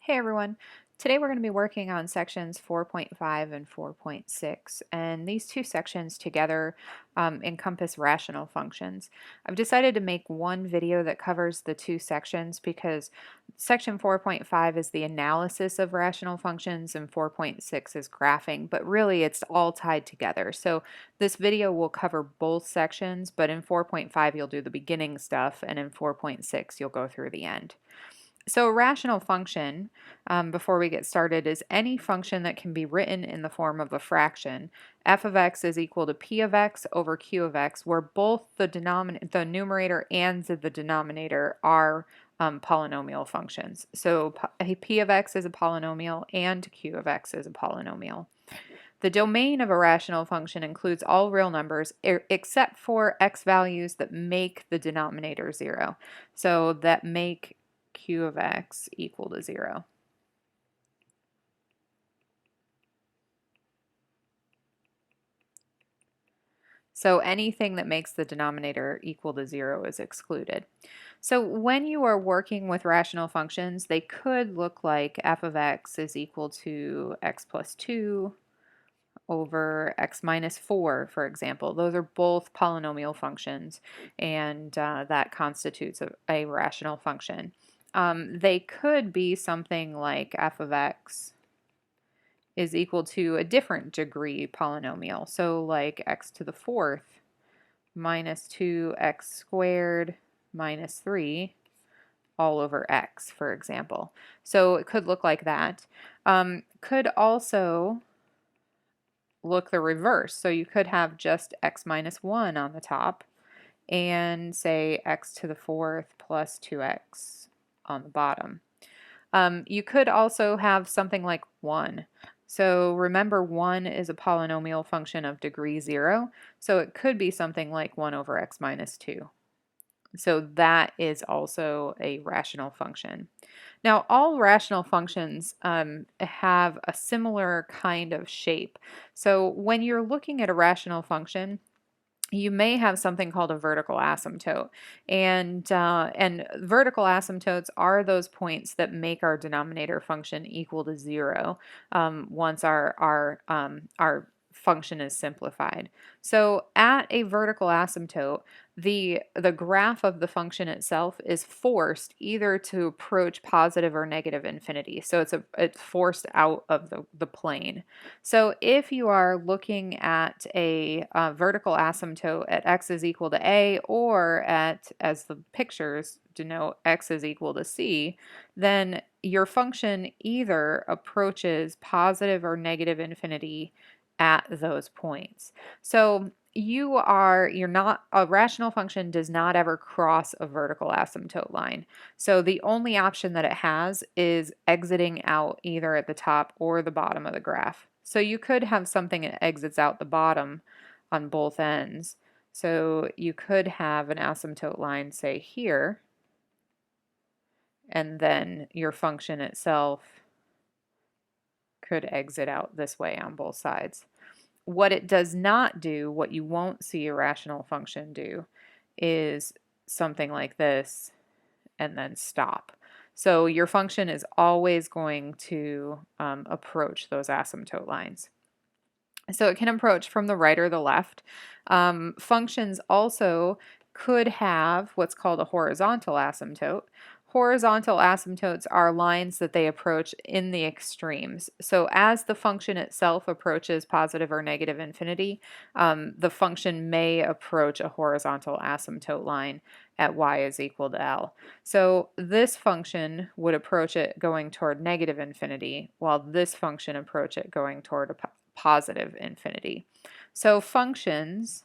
Hey everyone. Today we're going to be working on sections 4.5 and 4.6, and these two sections together encompass rational functions. I've decided to make one video that covers the two sections because section 4.5 is the analysis of rational functions and 4.6 is graphing, but really it's all tied together. So this video will cover both sections, but in 4.5 you'll do the beginning stuff, and in 4.6 you'll go through the end. So a rational function, before we get started, is any function that can be written in the form of a fraction. F of x is equal to p of x over q of x, where both the numerator and the denominator are polynomial functions. So p of x is a polynomial and q of x is a polynomial. The domain of a rational function includes all real numbers except for x values that make the denominator 0. So that make q of x equal to 0. So anything that makes the denominator equal to 0 is excluded. So when you are working with rational functions, they could look like f of x is equal to x plus 2 over x minus 4, for example. Those are both polynomial functions, and that constitutes a rational function. They could be something like f of x is equal to a different degree polynomial. So like x to the fourth minus 2x squared minus 3 all over x, for example. So it could look like that. Could also look the reverse. So you could have just x minus 1 on the top and say x to the fourth plus 2x on the bottom. You could also have something like 1. So remember, 1 is a polynomial function of degree 0, so it could be something like 1 over x minus 2. So that is also a rational function. Now, all rational functions have a similar kind of shape. So when you're looking at a rational function, you may have something called a vertical asymptote, and vertical asymptotes are those points that make our denominator function equal to 0 once our function is simplified. So at a vertical asymptote, the graph of the function itself is forced either to approach positive or negative infinity. So it's forced out of the plane. So if you are looking at a vertical asymptote at x is equal to a, or at, as the pictures denote, x is equal to c, then your function either approaches positive or negative infinity at those points. So a rational function does not ever cross a vertical asymptote line. So the only option that it has is exiting out either at the top or the bottom of the graph. So you could have something that exits out the bottom on both ends. So you could have an asymptote line, say here, and then your function itself could exit out this way on both sides. What it does not do, what you won't see a rational function do, is something like this and then stop. So your function is always going to approach those asymptote lines. So it can approach from the right or the left. Functions also could have what's called a horizontal asymptote. Horizontal asymptotes are lines that they approach in the extremes. So as the function itself approaches positive or negative infinity, the function may approach a horizontal asymptote line at y is equal to L. So this function would approach it going toward negative infinity, while this function approach it going toward a positive infinity. So functions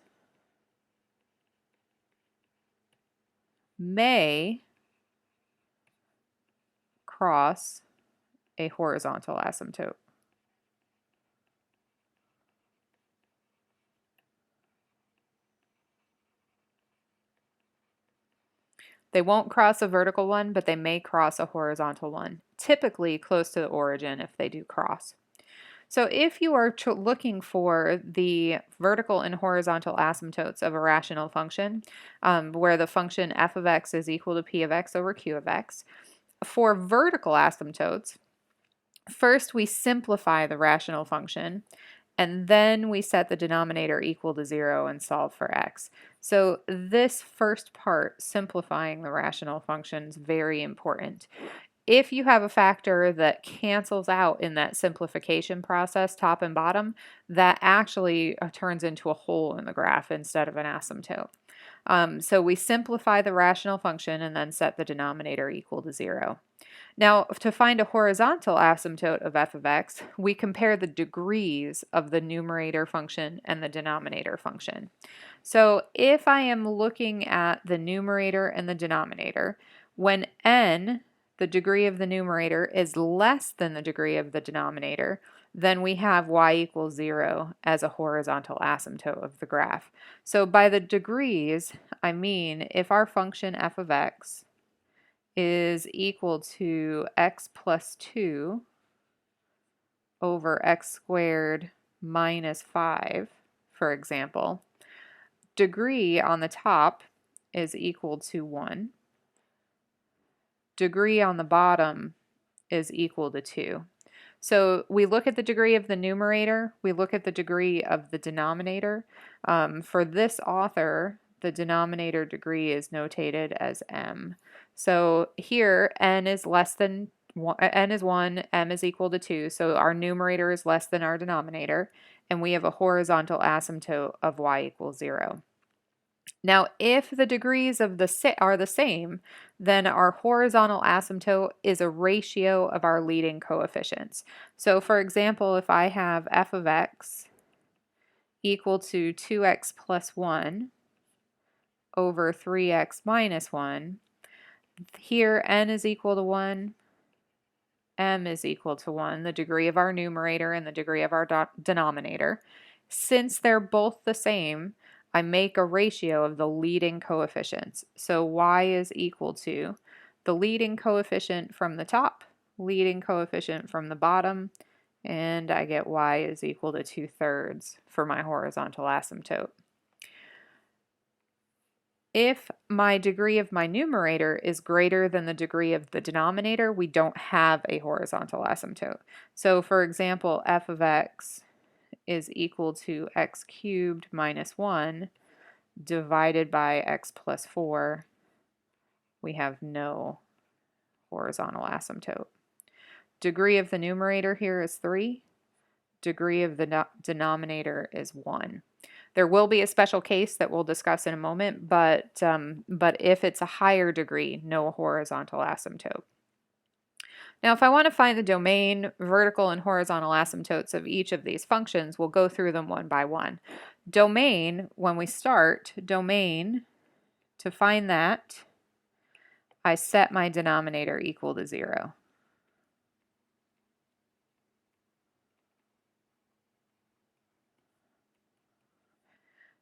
may cross a horizontal asymptote. They won't cross a vertical one, but they may cross a horizontal one, typically close to the origin if they do cross. So if you are looking for the vertical and horizontal asymptotes of a rational function, where the function f of x is equal to p of x over q of x, for vertical asymptotes, First, we simplify the rational function, and then we set the denominator equal to 0 and solve for x. So this first part, simplifying the rational function, is very important. If you have a factor that cancels out in that simplification process, top and bottom, that actually turns into a hole in the graph instead of an asymptote. So we simplify the rational function and then set the denominator equal to 0. Now, to find a horizontal asymptote of f of x, we compare the degrees of the numerator function and the denominator function. So if I am looking at the numerator and the denominator, when n, the degree of the numerator, is less than the degree of the denominator, then we have y equals 0 as a horizontal asymptote of the graph. So by the degrees, I mean if our function f of x is equal to x plus 2 over x squared minus 5, for example, degree on the top is equal to 1. Degree on the bottom is equal to 2. So we look at the degree of the numerator, we look at the degree of the denominator. For this author, the denominator degree is notated as m. So here n is less than n is 1, m is equal to 2, so our numerator is less than our denominator, and we have a horizontal asymptote of y equals 0. Now, if the degrees of are the same, then our horizontal asymptote is a ratio of our leading coefficients. So for example, if I have f of x equal to 2x plus 1 over 3x minus 1, here n is equal to 1, m is equal to 1, the degree of our numerator and the degree of our denominator. Since they're both the same, I make a ratio of the leading coefficients. So y is equal to the leading coefficient from the top, leading coefficient from the bottom, and I get y is equal to 2/3 for my horizontal asymptote. If my degree of my numerator is greater than the degree of the denominator, we don't have a horizontal asymptote. So for example, f of x is equal to x cubed minus 1 divided by x plus 4, we have no horizontal asymptote. Degree of the numerator here is 3. Degree of the denominator is 1. There will be a special case that we'll discuss in a moment, but if it's a higher degree, no horizontal asymptote. Now, if I want to find the domain, vertical, and horizontal asymptotes of each of these functions, we'll go through them one by one. Domain, when we start, domain, to find that, I set my denominator equal to 0.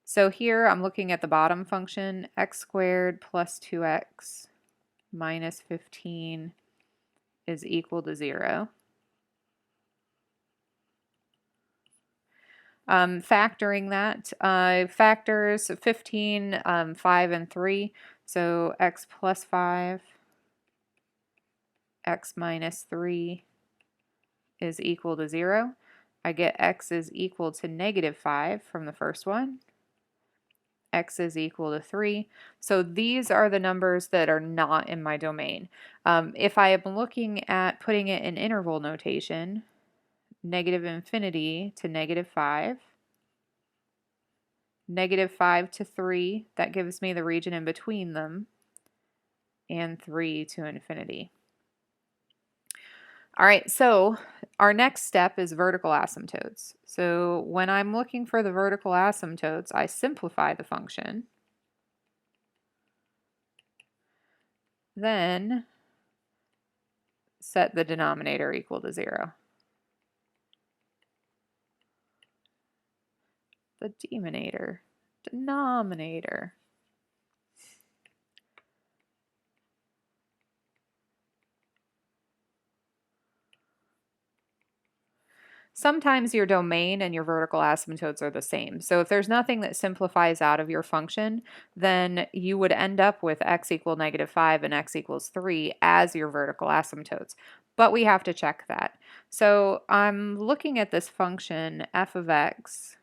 So here I'm looking at the bottom function, x squared plus 2x minus 15 is equal to 0. Factoring that, factors 15, 5, and 3, so x plus 5, x minus 3 is equal to 0. I get x is equal to negative 5 from the first one. X is equal to 3. So these are the numbers that are not in my domain. If I am looking at putting it in interval notation, negative infinity to negative 5, negative 5 to 3, that gives me the region in between them, and 3 to infinity. All right, so our next step is vertical asymptotes. So when I'm looking for the vertical asymptotes, I simplify the function. Then set the denominator equal to 0. The denominator. Sometimes your domain and your vertical asymptotes are the same. So if there's nothing that simplifies out of your function, then you would end up with x equal negative 5 and x equals 3 as your vertical asymptotes. but we have to check that. So I'm looking at this function f of x.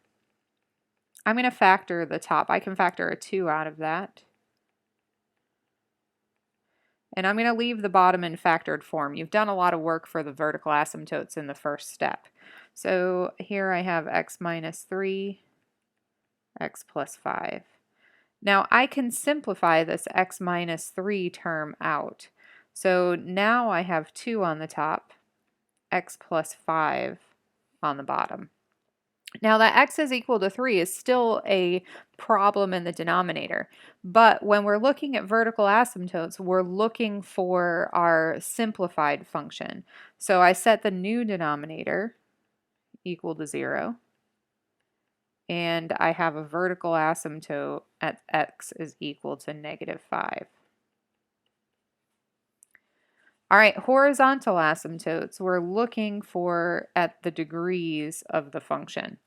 I'm going to factor the top. I can factor a 2 out of that. And I'm going to leave the bottom in factored form. You've done a lot of work for the vertical asymptotes in the first step. So here I have x minus 3, x plus 5. Now I can simplify this x minus 3 term out. So now I have 2 on the top, x plus 5 on the bottom. Now that x is equal to 3 is still a problem in the denominator, but when we're looking at vertical asymptotes, we're looking for our simplified function. So I set the new denominator equal to 0, and I have a vertical asymptote at x is equal to -5. All right, horizontal asymptotes, we're looking for at the degrees of the function.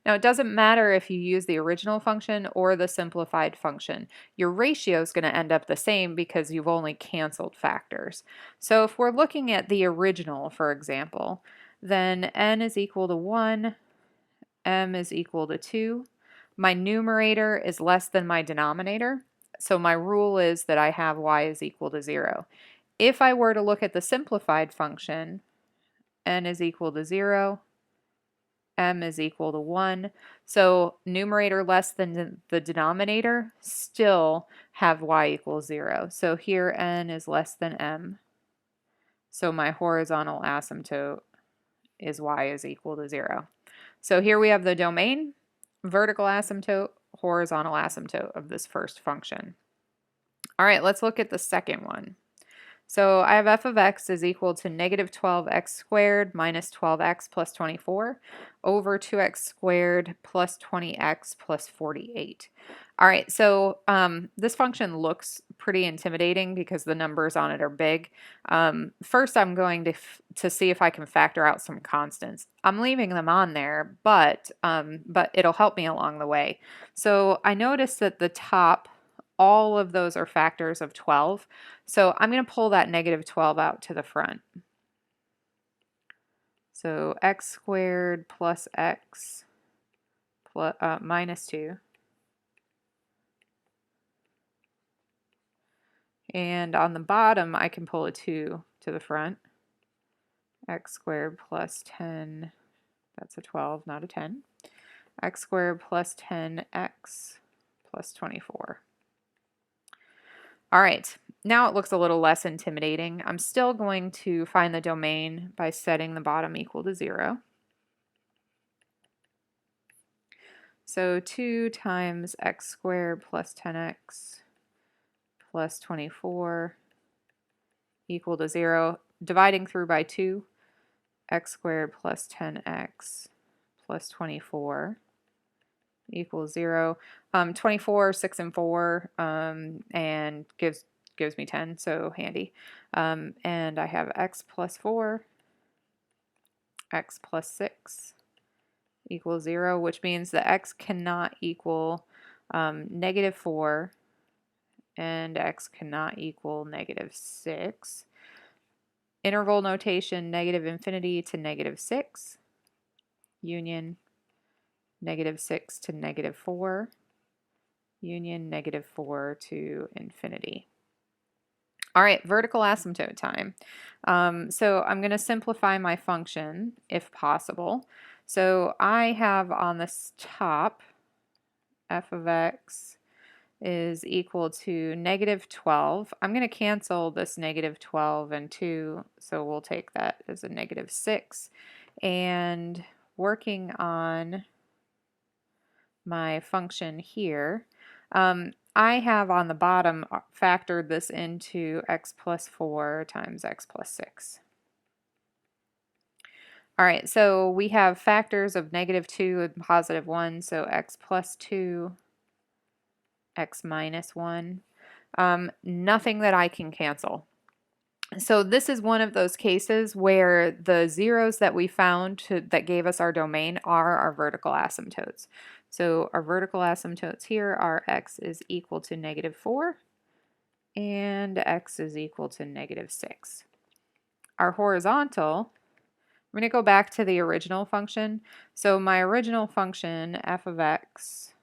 Now, it doesn't matter if you use the original function or the simplified function. Your ratio is going to end up the same because you've only canceled factors. So if we're looking at the original, for example, then n is equal to 1, m is equal to 2. My numerator is less than my denominator, so my rule is that I have y is equal to 0. If I were to look at the simplified function, n is equal to 0, m is equal to 1. So numerator less than the denominator, still have y equals 0. So here n is less than m. So my horizontal asymptote is y is equal to 0. So here we have the domain, vertical asymptote, horizontal asymptote of this first function. All right, let's look at the second one. So I have f of x is equal to -12x squared minus 12x plus 24 over 2x squared plus 20x plus 48. All right, so this function looks pretty intimidating because the numbers on it are big. First, I'm going to see if I can factor out some constants. I'm leaving them on there, but it'll help me along the way. So I noticed that the top, all of those are factors of 12. So I'm going to pull that -12 out to the front. So x squared plus x plus, minus 2. And on the bottom, I can pull a 2 to the front. X squared plus 10, that's a 12, not a 10. X squared plus 10x plus 24. All right, now it looks a little less intimidating. I'm still going to find the domain by setting the bottom equal to 0. So 2 times x squared plus 10x plus 24 equal to 0. Dividing through by 2, x squared plus 10x plus 24 equals 0. 24, 6 and 4, and gives me 10, so handy. And I have x plus 4, x plus 6 equals 0, which means that x cannot equal -4, and x cannot equal -6. Interval notation, -infinity to -6, union -6 to -4, union -4 to infinity. All right, vertical asymptote time. So I'm going to simplify my function if possible. So I have on this top, f of x is equal to -12. I'm going to cancel this -12 and 2, so we'll take that as a -6. And working on my function here, I have on the bottom factored this into x plus 4 times x plus 6. All right, so we have factors of -2 and +1, so x plus 2, x minus 1. Nothing that I can cancel. So this is one of those cases where the zeros that we found that gave us our domain are our vertical asymptotes. So our vertical asymptotes here are x is equal to -4 and x is equal to -6. Our horizontal, I'm going to go back to the original function. So my original function, f of x,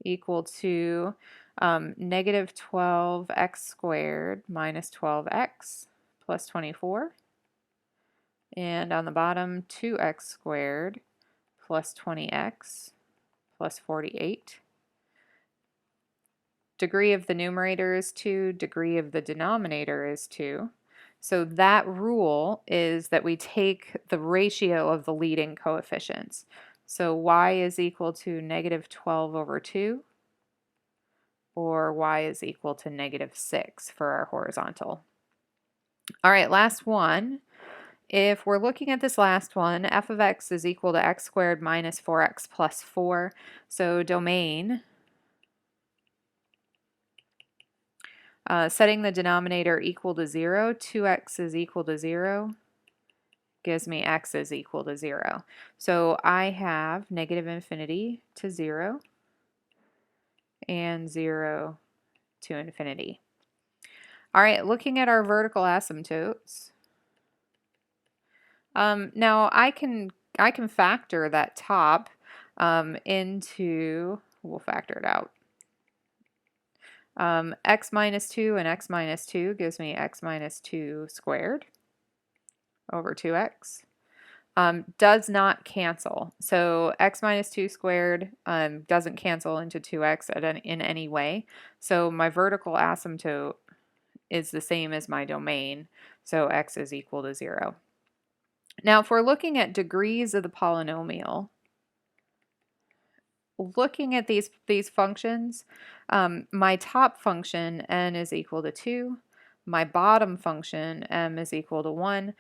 equal to negative 12x squared minus 12x plus 24. And on the bottom, 2x squared plus 20x plus 48. Degree of the numerator is 2, degree of the denominator is 2. So that rule is that we take the ratio of the leading coefficients. So y is equal to negative 12 over 2, or y is equal to negative 6 for our horizontal. All right, last one. If we're looking at this last one, f of x is equal to x squared minus 4x plus 4. So domain, setting the denominator equal to 0, 2x is equal to 0, gives me x is equal to 0. So I have negative infinity to 0 and 0 to infinity. All right, looking at our vertical asymptotes. Now I can factor that top into, we'll factor it out. X minus 2 and x minus 2 gives me x minus 2 squared over 2x. Does not cancel. So x minus 2 squared doesn't cancel into 2x in any way. So my vertical asymptote is the same as my domain. So x is equal to 0. Now if we're looking at degrees of the polynomial, looking at these functions, my top function n is equal to 2. My bottom function m is equal to 1.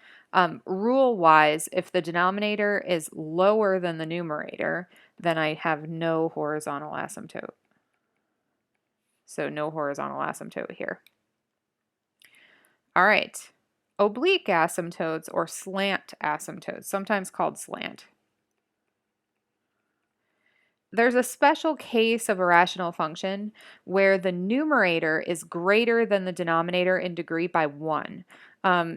Rule-wise, if the denominator is lower than the numerator, then I have no horizontal asymptote. So no horizontal asymptote here. All right, oblique asymptotes or slant asymptotes, sometimes called slant. There's a special case of a rational function where the numerator is greater than the denominator in degree by 1.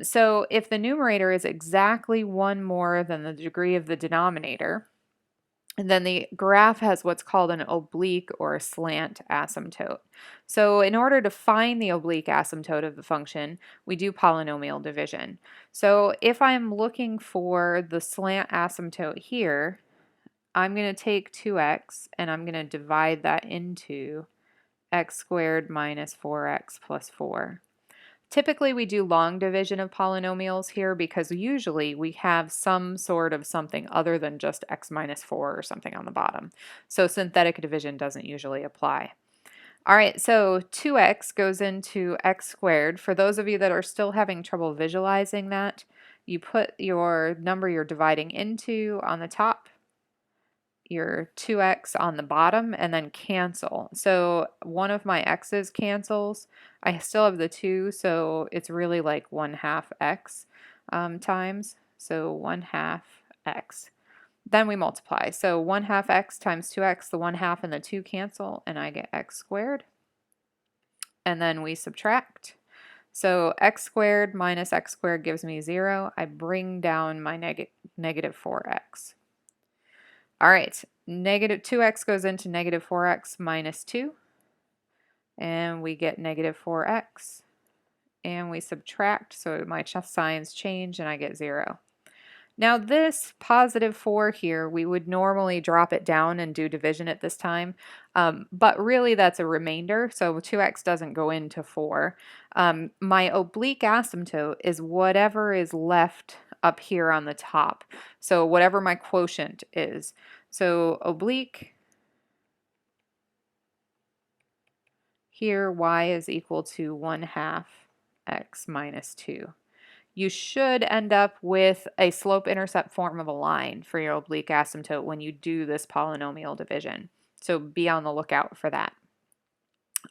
So if the numerator is exactly 1 more than the degree of the denominator, then the graph has what's called an oblique or a slant asymptote. So in order to find the oblique asymptote of the function, we do polynomial division. So if I'm looking for the slant asymptote here, I'm going to take 2x and I'm going to divide that into x squared minus 4x plus 4. Typically we do long division of polynomials here because usually we have some sort of something other than just x minus 4 or something on the bottom. So synthetic division doesn't usually apply. All right, so 2x goes into x squared. For those of you that are still having trouble visualizing that, you put your number you're dividing into on the top, your 2x on the bottom, and then cancel. So one of my x's cancels. I still have the 2, so it's really like 1/2 x times. So 1/2 x. Then we multiply. So 1/2 x times 2x, the 1/2 and the 2 cancel, and I get x squared. And then we subtract. So x squared minus x squared gives me 0. I bring down my negative 4x. All right, negative 2x goes into negative 4x minus 2, and we get negative 4x, and we subtract, so my signs change, and I get 0. Now this positive 4 here, we would normally drop it down and do division at this time, but really that's a remainder, so 2x doesn't go into 4. My oblique asymptote is whatever is left up here on the top, so whatever my quotient is. So oblique, here y is equal to 1/2 x minus 2. You should end up with a slope-intercept form of a line for your oblique asymptote when you do this polynomial division. So be on the lookout for that.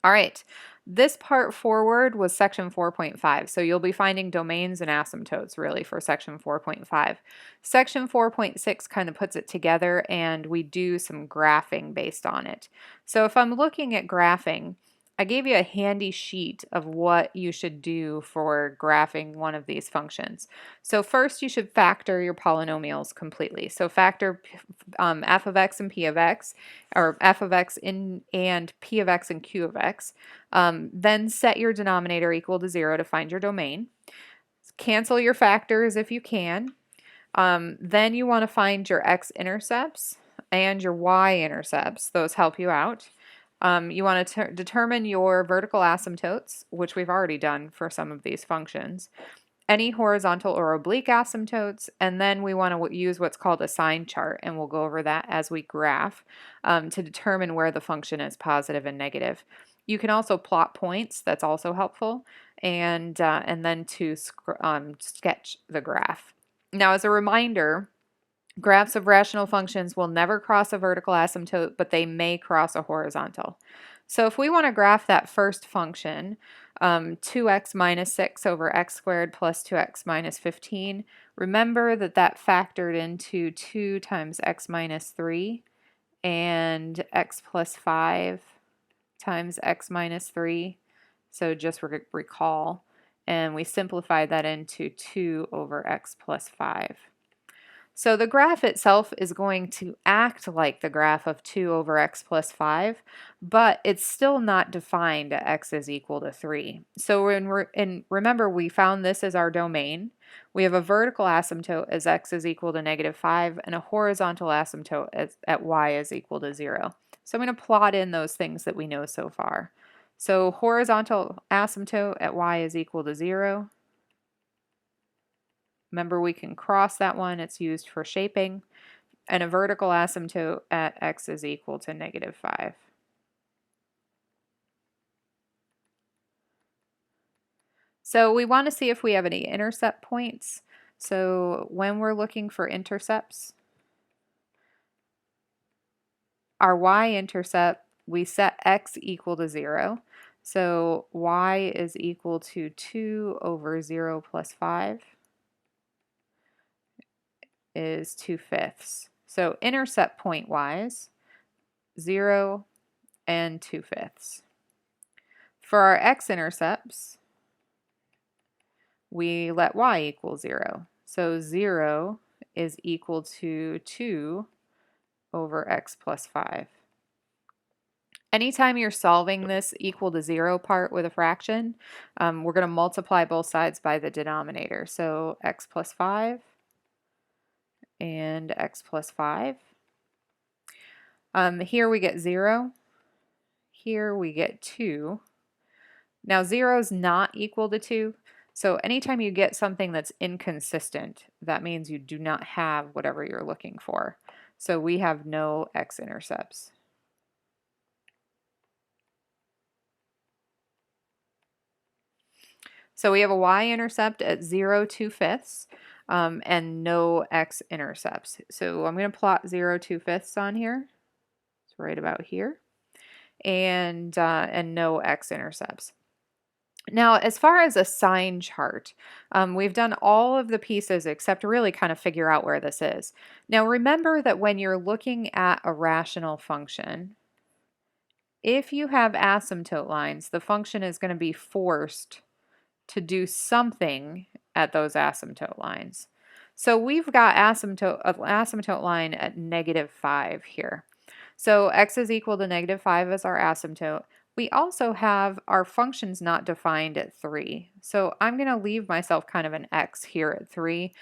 All right, this part forward was section 4.5, so you'll be finding domains and asymptotes really for section 4.5. Section 4.6 kind of puts it together and we do some graphing based on it. So if I'm looking at graphing, I gave you a handy sheet of what you should do for graphing one of these functions. So first you should factor your polynomials completely. So factor f of x and p of x, or f of x and p of x and q of x. Then set your denominator equal to 0 to find your domain. Cancel your factors if you can. Then you want to find your x-intercepts and your y-intercepts. Those help you out. You want to determine your vertical asymptotes, which we've already done for some of these functions, any horizontal or oblique asymptotes, and then we want to use what's called a sign chart, and we'll go over that as we graph to determine where the function is positive and negative. You can also plot points, that's also helpful, and then to sketch the graph. Now, as a reminder, graphs of rational functions will never cross a vertical asymptote, but they may cross a horizontal. So if we want to graph that first function, 2x minus 6 over x squared plus 2x minus 15, remember that that factored into 2 times x minus 3 and x plus 5 times x minus 3. So just recall, and we simplified that into 2 over x plus 5. So the graph itself is going to act like the graph of 2 over x plus 5, but it's still not defined at x is equal to 3. So remember, we found this as our domain. We have a vertical asymptote as x is equal to negative 5 and a horizontal asymptote at y is equal to 0. So I'm going to plot in those things that we know so far. So horizontal asymptote at y is equal to 0. Remember, we can cross that one, it's used for shaping, and a vertical asymptote at x is equal to negative 5. So we want to see if we have any intercept points. So when we're looking for intercepts, our y-intercept, we set x equal to 0. So y is equal to 2 over 0 plus 5. Is 2/5. So intercept point wise, 0 and 2/5. For our x-intercepts, we let y equal 0. So 0 is equal to 2 over x plus 5. Anytime you're solving this equal to 0 part with a fraction, we're going to multiply both sides by the denominator. So x plus 5 and x plus 5. Here we get 0. Here we get 2. Now 0 is not equal to 2. So anytime you get something that's inconsistent, that means you do not have whatever you're looking for. So we have no x-intercepts. So we have a y-intercept at 0, 2/5. And no x-intercepts. So I'm going to plot 0, 2/5 on here. It's right about here. And no x-intercepts. Now, as far as a sign chart, we've done all of the pieces except to really kind of figure out where this is. Now, remember that when you're looking at a rational function, if you have asymptote lines, the function is going to be forced to do something at those asymptote lines. So we've got asymptote line at negative 5 here. So x is equal to negative 5 as our asymptote. We also have our functions not defined at 3. So I'm going to leave myself kind of an x here at 3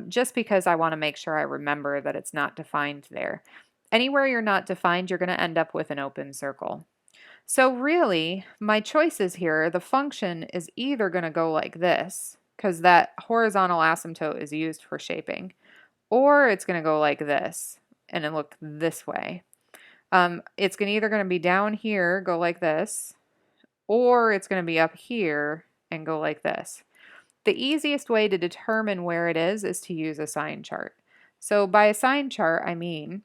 just because I want to make sure I remember that it's not defined there. Anywhere you're not defined, you're going to end up with an open circle. So really, my choices here, the function is either going to go like this, because that horizontal asymptote is used for shaping, or it's going to go like this, and it look this way. It's either going to be down here, go like this, or it's going to be up here and go like this. The easiest way to determine where it is to use a sign chart. So by a sign chart, I mean,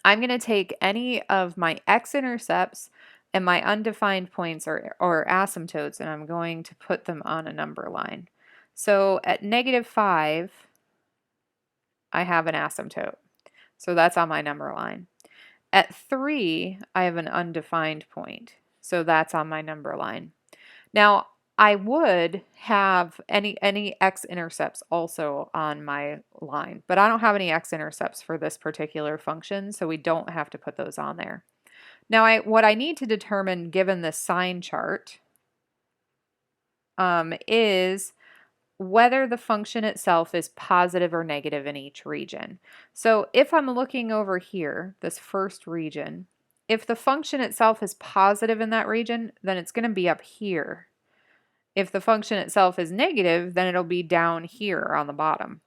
I'm going to take any of my x-intercepts and my undefined points or asymptotes, and I'm going to put them on a number line. So at negative 5, I have an asymptote. So that's on my number line. At 3, I have an undefined point. So that's on my number line. Now, I would have any x-intercepts also on my line, but I don't have any x-intercepts for this particular function, so we don't have to put those on there. Now, what I need to determine, given the sign chart, is whether the function itself is positive or negative in each region. So if I'm looking over here, this first region, if the function itself is positive in that region, then it's going to be up here. If the function itself is negative, then it'll be down here on the bottom.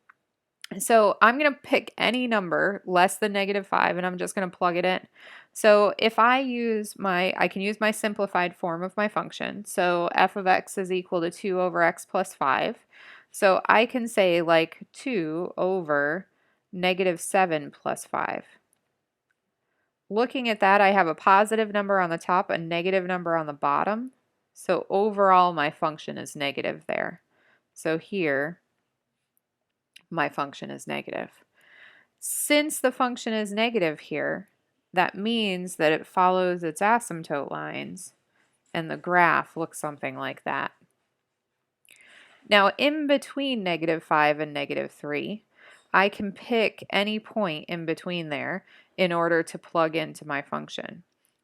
So I'm going to pick any number less than -5 and I'm just going to plug it in. So if I can use my simplified form of my function. So f of x is equal to 2 over x plus 5. So I can say like 2 over -7 plus 5. Looking at that, I have a positive number on the top, a negative number on the bottom. So overall, my function is negative there. So here, my function is negative. Since the function is negative here, that means that it follows its asymptote lines, and the graph looks something like that. Now, in between -5 and -3, I can pick any point in between there in order to plug into my function.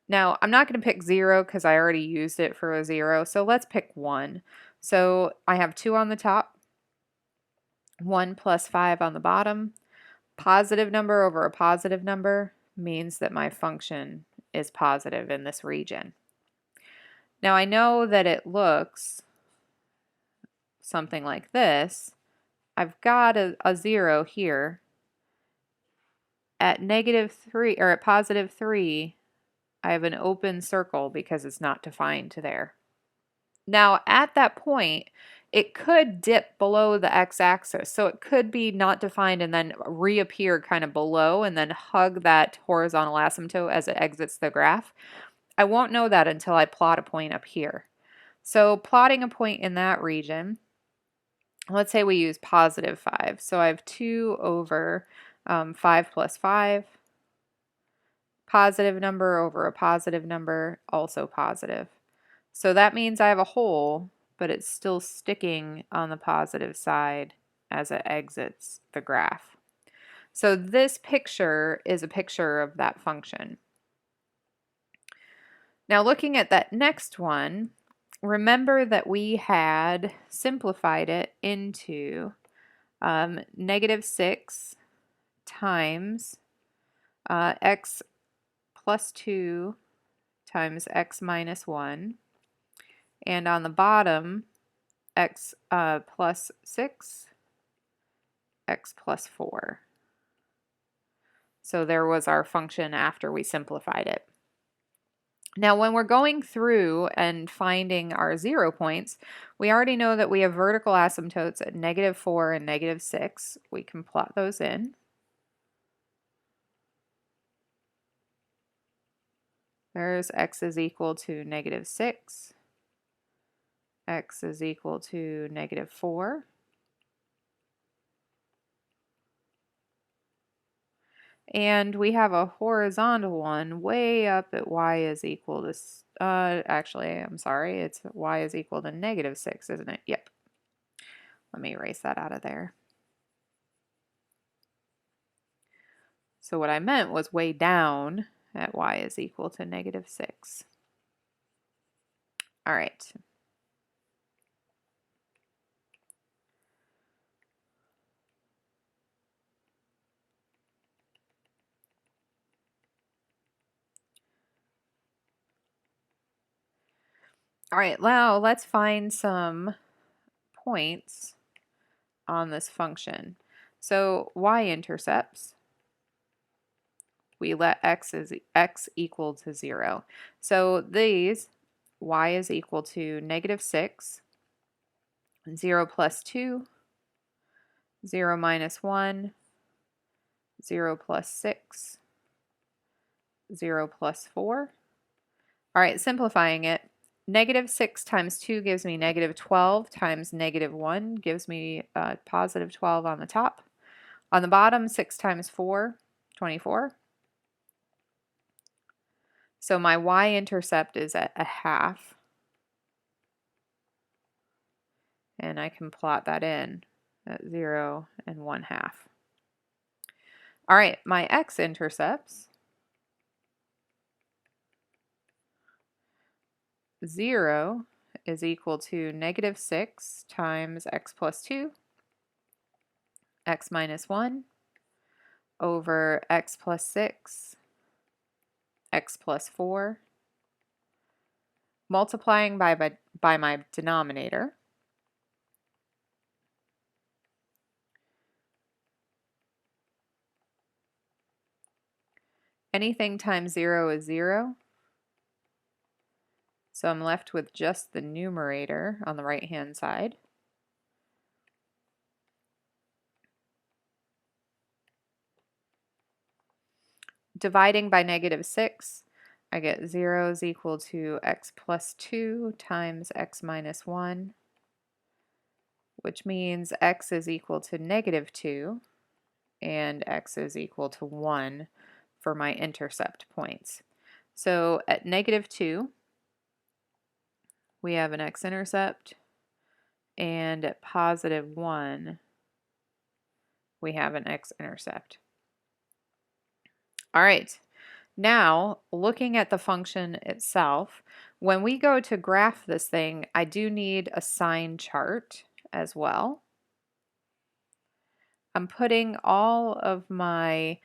Now, I'm not going to pick 0 because I already used it for a 0, so let's pick 1. So I have 2 on the top, 1 plus 5 on the bottom. Positive number over a positive number means that my function is positive in this region. Now I know that it looks something like this. I've got a 0 here. At -3 or at +3, I have an open circle because it's not defined there. Now at that point, it could dip below the x-axis, so it could be not defined and then reappear kind of below and then hug that horizontal asymptote as it exits the graph. I won't know that until I plot a point up here. So plotting a point in that region, let's say we use +5. So I have 2 over 5 plus 5. Positive number over a positive number, also positive. So that means I have a hole, but it's still sticking on the positive side as it exits the graph. So this picture is a picture of that function. Now looking at that next one, remember that we had simplified it into -6 times x plus 2 times x minus 1. And on the bottom, x plus 6, x plus 4. So there was our function after we simplified it. Now when we're going through and finding our 0 points, we already know that we have vertical asymptotes at -4 and -6. We can plot those in. There's x is equal to -6. X is equal to -4. And we have a horizontal one way up at y is equal to, actually, I'm sorry, it's y is equal to -6, isn't it? Yep. Let me erase that out of there. So what I meant was way down at y is equal to -6. All right. All right, now let's find some points on this function. So y-intercepts, we let x equal to 0. So these, y is equal to -6, 0 plus 2, 0 minus 1, 0 plus 6, 0 plus 4. All right, simplifying it, -6 times 2 gives me -12 times -1 gives me positive 12 on the top. On the bottom, 6 times 4, 24. So my y-intercept is at a half. And I can plot that in at 0 and 1/2. All right, my x-intercepts, 0 is equal to -6 times x plus 2, x minus 1, over x plus 6, x plus 4, multiplying by my denominator. Anything times 0 is 0. So I'm left with just the numerator on the right-hand side. Dividing by -6, I get 0 is equal to x plus 2 times x minus 1, which means x is equal to -2 and x is equal to 1 for my intercept points. So at -2, we have an x-intercept, and at +1, we have an x-intercept. All right. Now, looking at the function itself, when we go to graph this thing, I do need a sign chart as well. I'm putting all of my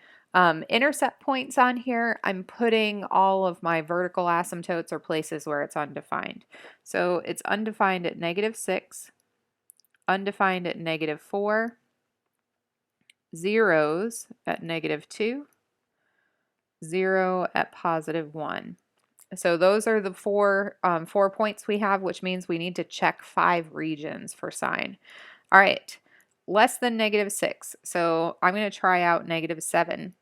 intercept points on here. I'm putting all of my vertical asymptotes or places where it's undefined. So it's undefined at -6, undefined at -4, zeros at -2, 0 at +1. So those are the four points we have, which means we need to check 5 regions for sign. All right, less than -6. So I'm going to try out -7.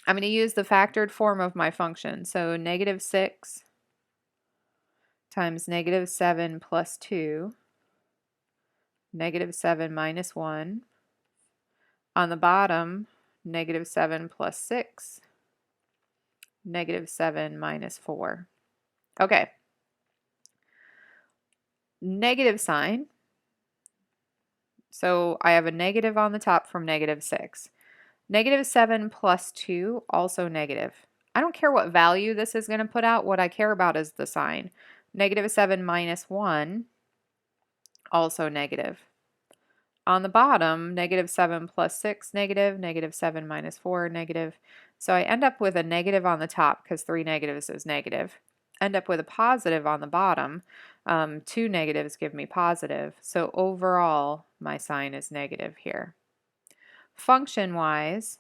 I'm going to use the factored form of my function. So -6 times -7 plus 2, -7 minus 1. On the bottom, -7 plus 6, -7 minus 4. Okay. Negative sign. So I have a negative on the top from -6. -7 plus 2, also negative. I don't care what value this is going to put out. What I care about is the sign. -7 minus 1, also negative. On the bottom, -7 plus 6, negative, -7 minus 4, negative. So I end up with a negative on the top because 3 negatives is negative. End up with a positive on the bottom. 2 negatives give me positive. So overall, my sign is negative here. Function-wise,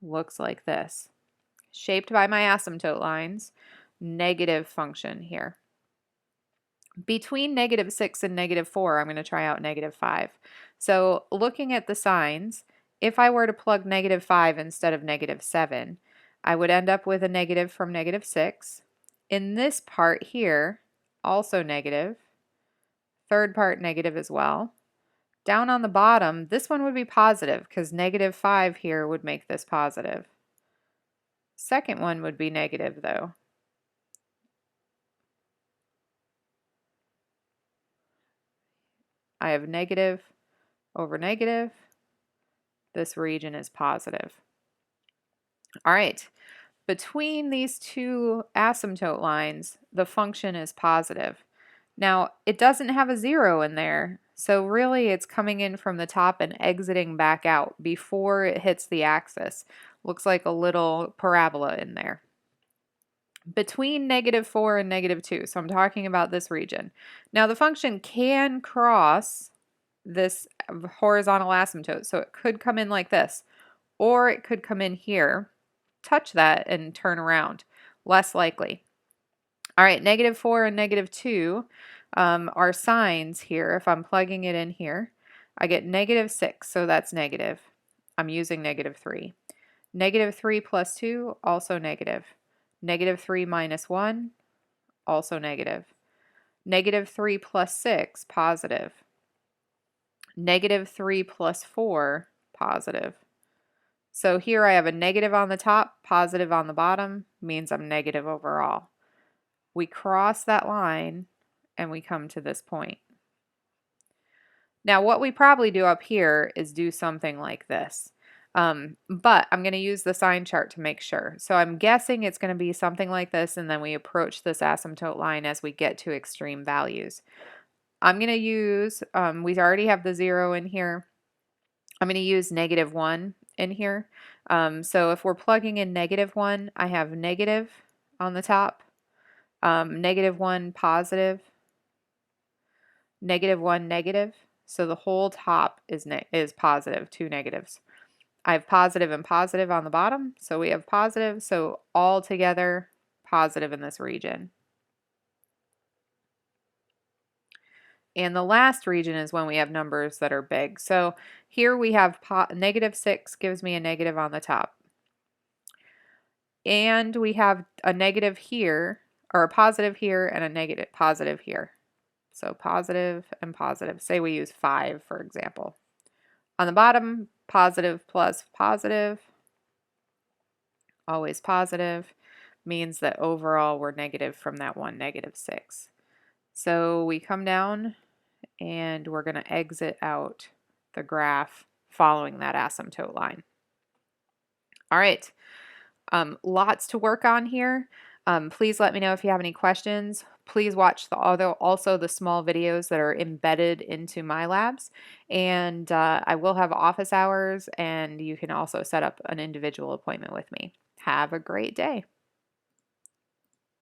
looks like this. Shaped by my asymptote lines, negative function here. Between -6 and -4, I'm going to try out -5. So looking at the signs, if I were to plug -5 instead of -7, I would end up with a negative from -6. In this part here, also negative. Third part negative as well. Down on the bottom, this one would be positive because -5 here would make this positive. Second one would be negative though. I have negative over negative. This region is positive. All right, between these two asymptote lines, the function is positive. Now, it doesn't have a 0 in there, so really it's coming in from the top and exiting back out before it hits the axis. Looks like a little parabola in there. Between -4 and -2, so I'm talking about this region. Now the function can cross this horizontal asymptote, so it could come in like this, or it could come in here, touch that, and turn around. Less likely. All right, -4 and -2 are signs here. If I'm plugging it in here, I get -6, so that's negative. I'm using -3. -3 plus 2, also negative. -3 minus 1, also negative. -3 plus 6, positive. -3 plus 4, positive. So here I have a negative on the top, positive on the bottom, means I'm negative overall. We cross that line and we come to this point. Now what we probably do up here is do something like this. But I'm going to use the sign chart to make sure. So I'm guessing it's going to be something like this, and then we approach this asymptote line as we get to extreme values. I'm going to use, we already have the 0 in here. I'm going to use -1 in here. So if we're plugging in -1, I have negative on the top, -1 positive, -1 negative. So the whole top is positive, 2 negatives. I have positive and positive on the bottom, so we have positive, so all together positive in this region. And the last region is when we have numbers that are big. So here we have -6 gives me a negative on the top. And we have a negative here, or a positive here, and a negative positive here. So positive and positive. Say we use 5, for example. On the bottom, positive plus positive, always positive, means that overall we're negative from that one, -6. So we come down and we're going to exit out the graph following that asymptote line. All right, lots to work on here. Please let me know if you have any questions. Please watch also the small videos that are embedded into my labs. And I will have office hours, and you can also set up an individual appointment with me. Have a great day.